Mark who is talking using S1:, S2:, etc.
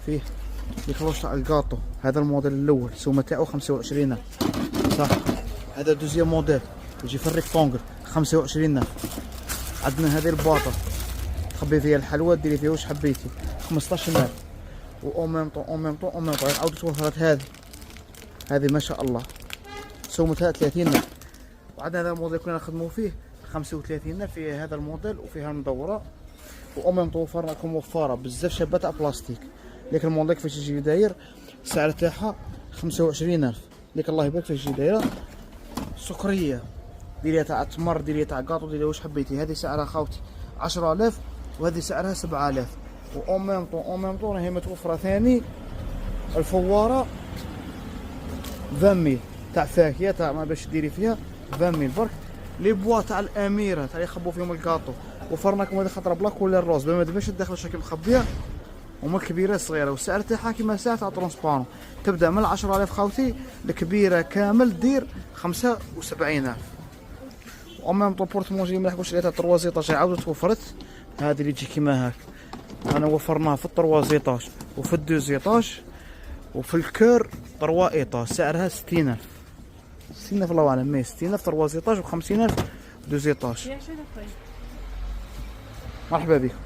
S1: فيه الكلوش تاع الكاطو. هذا الموديل الاول السومه تاعو 25,000 صح. هذا دوزيام موديل يجي في الريكتونغل 25,000. عندنا هذه الباطه تخبي فيها الحلوى ديري فيها واش حبيتي 15,000. و ميم طون عاود توفرت هذه ما شاء الله سومتها 30,000. وعندنا هذا الموديل كنا نخدموا فيه 35,000 فيه هذا الموديل وفيها المدوره. و ميم طون وفرنا لكم وفاره بزاف شابه تاع بلاستيك. لكن الموديل كيفاش يجي داير السعر تاعها 25,000. ليك الله يبارك فيها يجي دايره سكريه ديريها تاع تمر ديريها تاع كاطو ديريها واش حبيتي. هذه سعرها خاوتي 10,000 وهذه سعرها 7,000. و ميم طون راهي متوفره ثاني الفواره 20,000 تاع فاكهه تاع ما باش ديري فيها 20,000 برك. لي بوا تاع الاميره تاع يخبوا فيهم الكاطو وفرناكم هذه خطره بلاك ولا الروز ما تبانش تدخل شكل مخبيه وما الكبيره الصغيره. والسعر تاعها كيما ساعه تاع ترونسبارون تبدا من 10,000 خاوتي. الكبيره كامل دير 75,000. ومام طون بورتمونجي مليح واش شريتها 3 زيطاج عاودت توفرت. هذه اللي تجي كيما هاك انا وفرناها في 3 زيطاج وفي 2 زيطاج وفي الكور 3 ايطاج سعرها 60,000. 60,000 الله اعلم. 60,000 3 زيطاج و50,000 2 زيطاج. مرحبا بك.